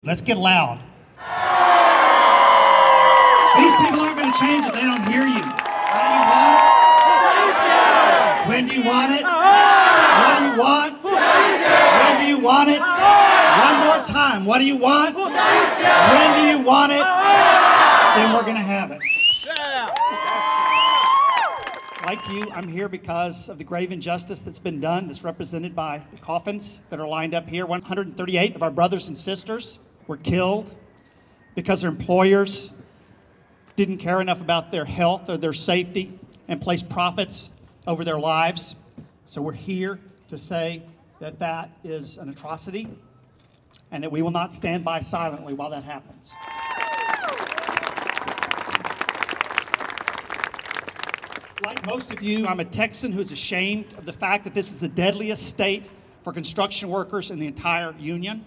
Let's get loud. These people aren't going to change if they don't hear you. What do you want? When do you want it? What do you want? When do you want it? One more time. What do you want? When do you want it? Then we're going to have it. Like you, I'm here because of the grave injustice that's been done, that's represented by the coffins that are lined up here. 138 of our brothers and sisters were killed because their employers didn't care enough about their health or their safety and placed profits over their lives. So we're here to say that that is an atrocity and that we will not stand by silently while that happens. Like most of you, I'm a Texan who's ashamed of the fact that this is the deadliest state for construction workers in the entire union.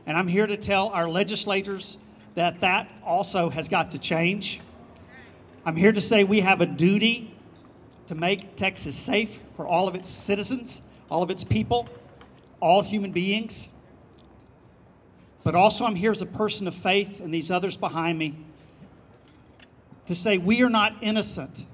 And I'm here to tell our legislators that that also has got to change. I'm here to say we have a duty to make Texas safe for all of its citizens, all of its people, all human beings. But also I'm here as a person of faith and these others behind me to say we are not innocent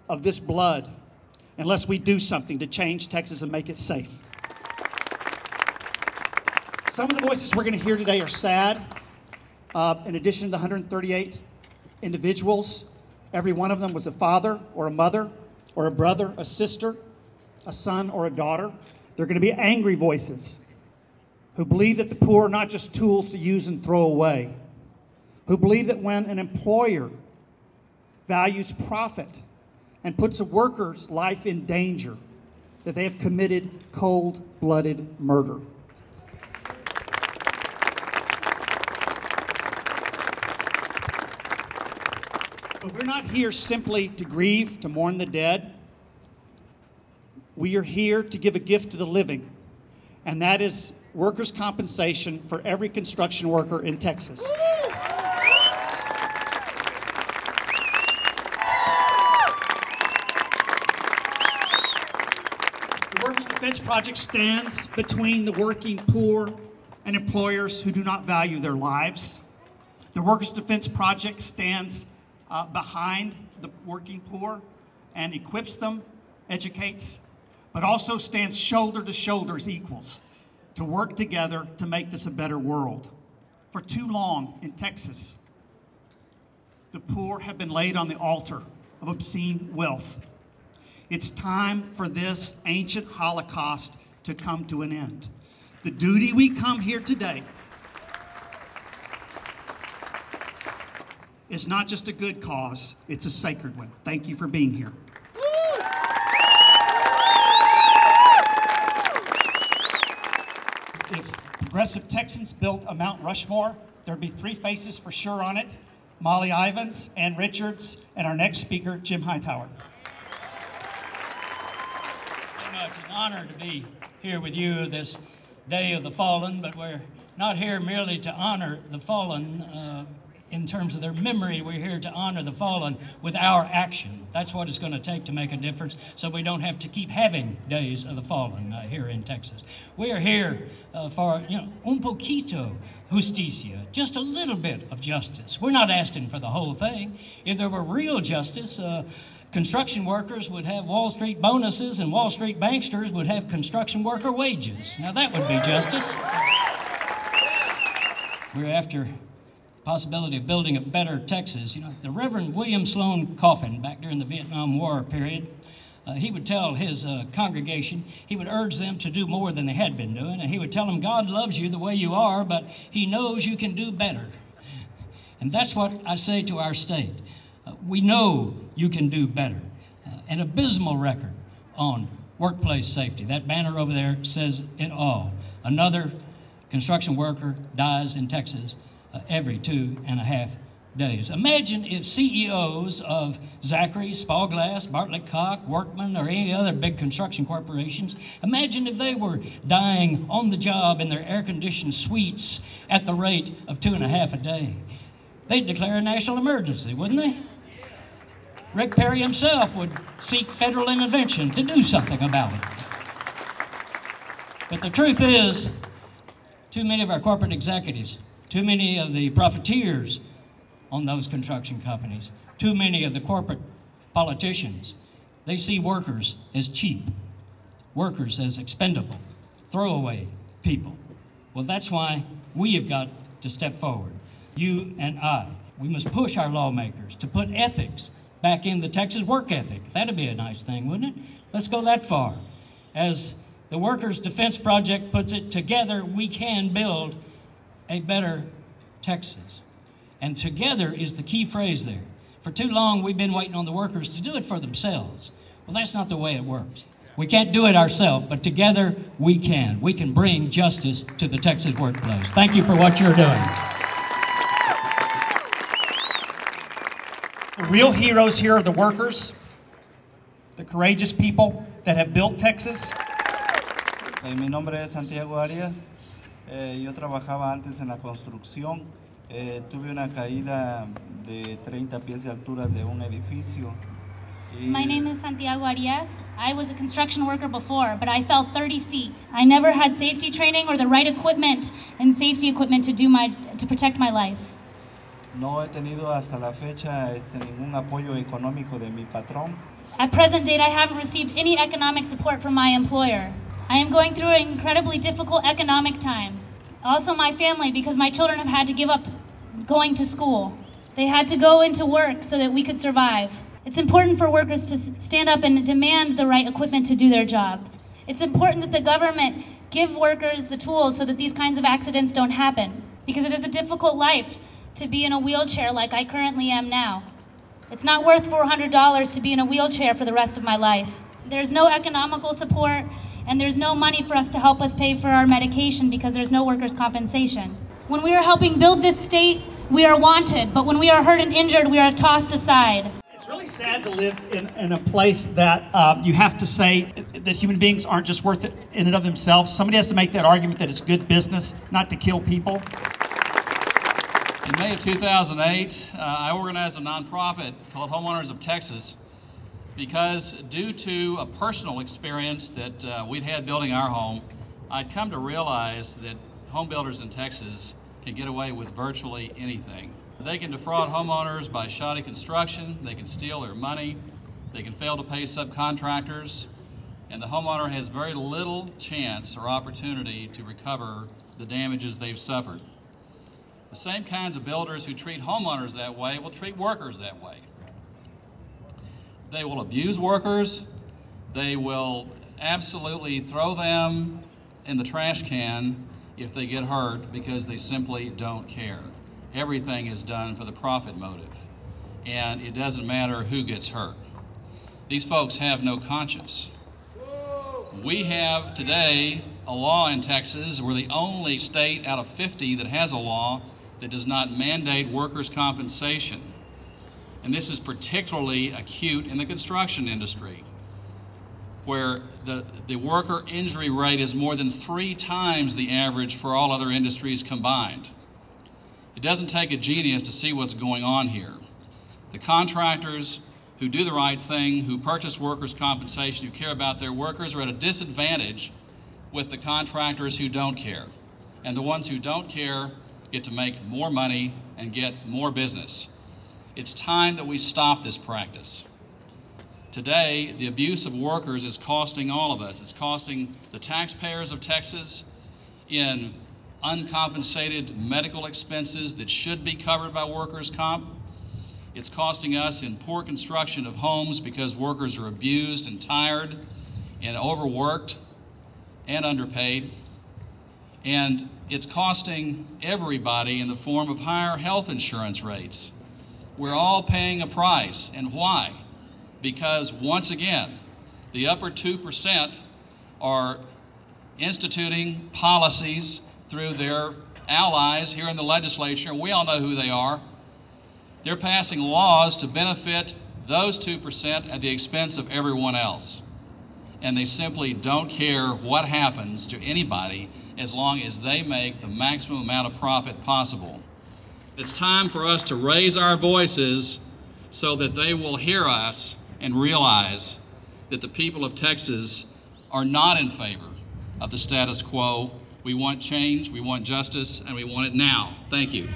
of this blood unless we do something to change Texas and make it safe. Some of the voices we're going to hear today are sad. In addition to the 138 individuals, every one of them was a father or a mother or a brother, a sister, a son or a daughter. They're going to be angry voices who believe that the poor are not just tools to use and throw away, who believe that when an employer values profit and puts a worker's life in danger, that they have committed cold-blooded murder. But we're not here simply to grieve, to mourn the dead. We are here to give a gift to the living, and that is workers' compensation for every construction worker in Texas. The Workers' Defense Project stands between the working poor and employers who do not value their lives. The Workers' Defense Project stands behind the working poor and equips them, educates, but also stands shoulder to shoulder as equals to work together to make this a better world. For too long in Texas, the poor have been laid on the altar of obscene wealth. It's time for this ancient Holocaust to come to an end. The duty we come here today is not just a good cause, it's a sacred one. Thank you for being here. If progressive Texans built a Mount Rushmore, there'd be three faces for sure on it: Molly Ivins, Ann Richards, and our next speaker, Jim Hightower. It's an honor to be here with you this Day of the Fallen, but we're not here merely to honor the fallen in terms of their memory. We're here to honor the fallen with our action. That's what it's going to take to make a difference, so we don't have to keep having Days of the Fallen here in Texas. We are here for, un poquito justicia, just a little bit of justice. We're not asking for the whole thing. If there were real justice, construction workers would have Wall Street bonuses and Wall Street banksters would have construction worker wages. Now that would be justice. We're after possibility of building a better Texas. The Reverend William Sloan Coffin, back during the Vietnam War period, he would tell his congregation, he would urge them to do more than they had been doing, and he would tell them, God loves you the way you are, but he knows you can do better. And that's what I say to our state. We know you can do better. An abysmal record on workplace safety. That banner over there says it all. Another construction worker dies in Texas every 2.5 days. Imagine if CEOs of Zachary, Spallglass, Bartlett Cock, Workman, or any other big construction corporations, imagine if they were dying on the job in their air-conditioned suites at the rate of 2.5 a day. They'd declare a national emergency, wouldn't they? Rick Perry himself would seek federal intervention to do something about it. But the truth is, Too many of our corporate executives, too many of the profiteers on those construction companies, too many of the corporate politicians, they see workers as cheap, workers as expendable, throwaway people. Well, that's why we have got to step forward, you and I. We must push our lawmakers to put ethics back in the Texas work ethic. That'd be a nice thing, wouldn't it? Let's go that far. As the Workers' Defense Project puts it, together we can build a better Texas. And together is the key phrase there. For too long, we've been waiting on the workers to do it for themselves. Well, that's not the way it works. We can't do it ourselves, but together we can. We can bring justice to the Texas workplace. Thank you for what you're doing. The real heroes here are the workers, the courageous people that have built Texas. Mi nombre es Santiago Arias. Yo trabajaba antes en la construcción. Tuve una caída de 30 pies de altura de un edificio. My name is Santiago Arias. I was a construction worker before, but I fell 30 feet. I never had safety training or the right equipment and safety equipment to protect my life. No he tenido hasta la fecha ningún apoyo económico de mi patrón. At present date, I haven't received any economic support from my employer. I am going through an incredibly difficult economic time. Also my family, because my children have had to give up going to school. They had to go into work so that we could survive. It's important for workers to stand up and demand the right equipment to do their jobs. It's important that the government give workers the tools so that these kinds of accidents don't happen, because it is a difficult life to be in a wheelchair like I currently am now. It's not worth $400 to be in a wheelchair for the rest of my life. There's no economical support, and there's no money for us to help us pay for our medication because there's no workers' compensation. When we are helping build this state, we are wanted, but when we are hurt and injured, we are tossed aside. It's really sad to live in a place that you have to say that human beings aren't just worth it in and of themselves. Somebody has to make that argument that it's good business not to kill people. In May of 2008, I organized a nonprofit called Homeowners of Texas because due to a personal experience that we'd had building our home, I'd come to realize that home builders in Texas can get away with virtually anything. They can defraud homeowners by shoddy construction, they can steal their money, they can fail to pay subcontractors, and the homeowner has very little chance or opportunity to recover the damages they've suffered. The same kinds of builders who treat homeowners that way will treat workers that way. They will abuse workers, they will absolutely throw them in the trash can if they get hurt because they simply don't care. Everything is done for the profit motive, and it doesn't matter who gets hurt. These folks have no conscience. We have today a law in Texas. We're the only state out of 50 that has a law that does not mandate workers' compensation. And this is particularly acute in the construction industry, where the worker injury rate is more than 3 times the average for all other industries combined. It doesn't take a genius to see what's going on here. The contractors who do the right thing, who purchase workers' compensation, who care about their workers, are at a disadvantage with the contractors who don't care. And the ones who don't care get to make more money and get more business. It's time that we stop this practice. Today, the abuse of workers is costing all of us. It's costing the taxpayers of Texas in uncompensated medical expenses that should be covered by workers' comp. It's costing us in poor construction of homes because workers are abused and tired and overworked and underpaid. And it's costing everybody in the form of higher health insurance rates. We're all paying a price. And why? Because once again, the upper 2% are instituting policies through their allies here in the legislature, and we all know who they are. They're passing laws to benefit those 2% at the expense of everyone else. And they simply don't care what happens to anybody as long as they make the maximum amount of profit possible. It's time for us to raise our voices so that they will hear us and realize that the people of Texas are not in favor of the status quo. We want change, we want justice, and we want it now. Thank you.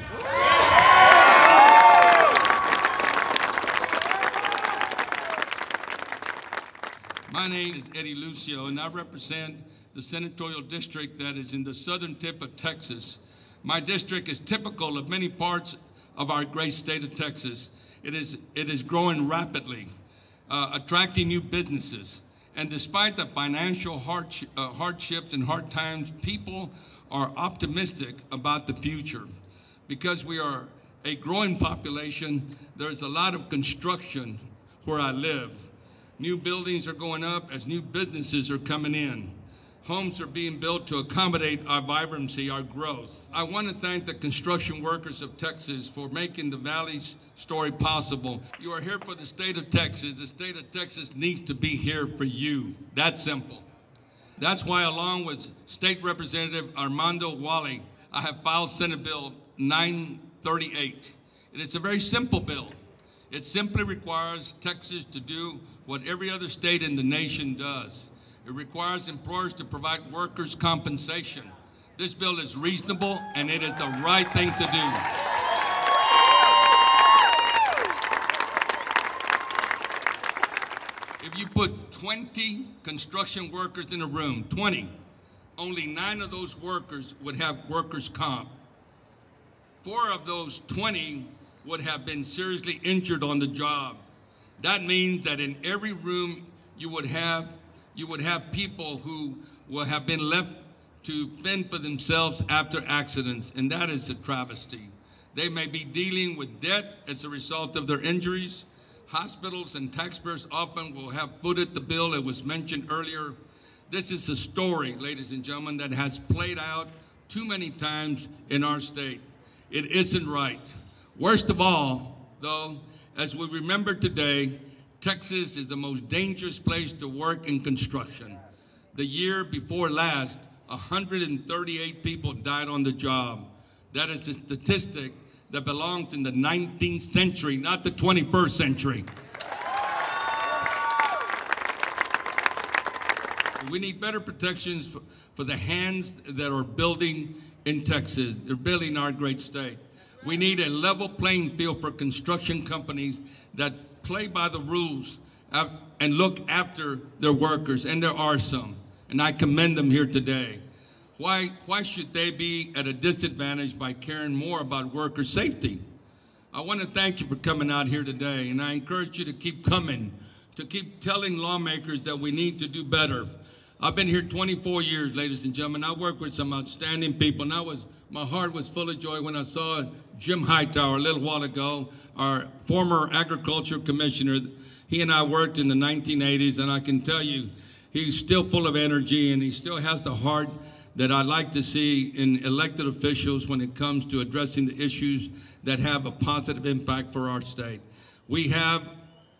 My name is Eddie Lucio, and I represent the senatorial district that is in the southern tip of Texas. My district is typical of many parts of our great state of Texas. It is growing rapidly, attracting new businesses. And despite the financial hardships and hard times, people are optimistic about the future. Because we are a growing population, there's a lot of construction where I live. New buildings are going up as new businesses are coming in. Homes are being built to accommodate our vibrancy, our growth. I want to thank the construction workers of Texas for making the Valley's story possible. You are here for the state of Texas. The state of Texas needs to be here for you. That's simple. That's why, along with State Representative Armando Wally, I have filed Senate Bill 938. It is a very simple bill. It simply requires Texas to do what every other state in the nation does. It requires employers to provide workers' compensation. This bill is reasonable, and it is the right thing to do. If you put 20 construction workers in a room, 20, only 9 of those workers would have workers' comp. 4 of those 20 would have been seriously injured on the job. That means that in every room you would have people who will have been left to fend for themselves after accidents, and that is a travesty. They may be dealing with debt as a result of their injuries. Hospitals and taxpayers often will have footed the bill, it was mentioned earlier. This is a story, ladies and gentlemen, that has played out too many times in our state. It isn't right. Worst of all, though, as we remember today, Texas is the most dangerous place to work in construction. The year before last, 138 people died on the job. That is a statistic that belongs in the 19th century, not the 21st century. We need better protections for the hands that are building in Texas. They're building our great state. We need a level playing field for construction companies that play by the rules and look after their workers, and there are some, and I commend them here today. Why should they be at a disadvantage by caring more about worker safety? I want to thank you for coming out here today, and I encourage you to keep coming, to keep telling lawmakers that we need to do better. I've been here 24 years, ladies and gentlemen. I worked with some outstanding people, and my heart was full of joy when I saw Jim Hightower a little while ago, our former agriculture commissioner. He and I worked in the 1980s, and I can tell you, he's still full of energy, and he still has the heart that I like to see in elected officials when it comes to addressing the issues that have a positive impact for our state. We have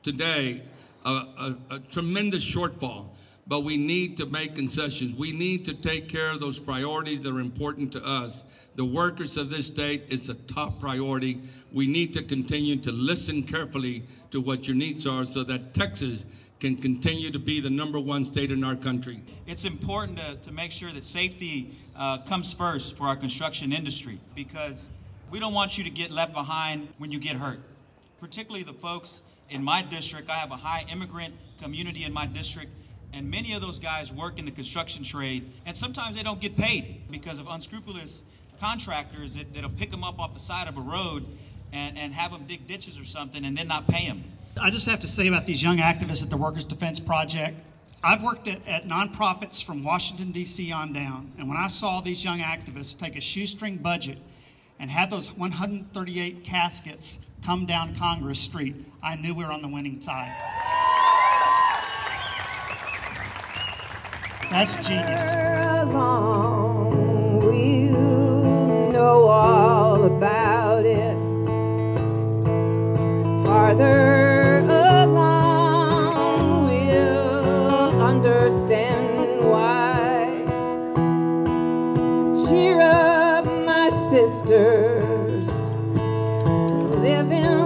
today a tremendous shortfall, but we need to make concessions. We need to take care of those priorities that are important to us. The workers of this state is a top priority. We need to continue to listen carefully to what your needs are so that Texas can continue to be the #1 state in our country. It's important to make sure that safety comes first for our construction industry, because we don't want you to get left behind when you get hurt. Particularly the folks in my district. I have a high immigrant community in my district, and many of those guys work in the construction trade, and sometimes they don't get paid because of unscrupulous contractors that'll pick them up off the side of a road and have them dig ditches or something and then not pay them. I just have to say about these young activists at the Workers' Defense Project, I've worked at nonprofits from Washington, D.C. on down, and when I saw these young activists take a shoestring budget and have those 138 caskets come down Congress Street, I knew we were on the winning side. That's genius. Along, we'll know all about it. Farther along, we'll understand why. Cheer up, my sisters, living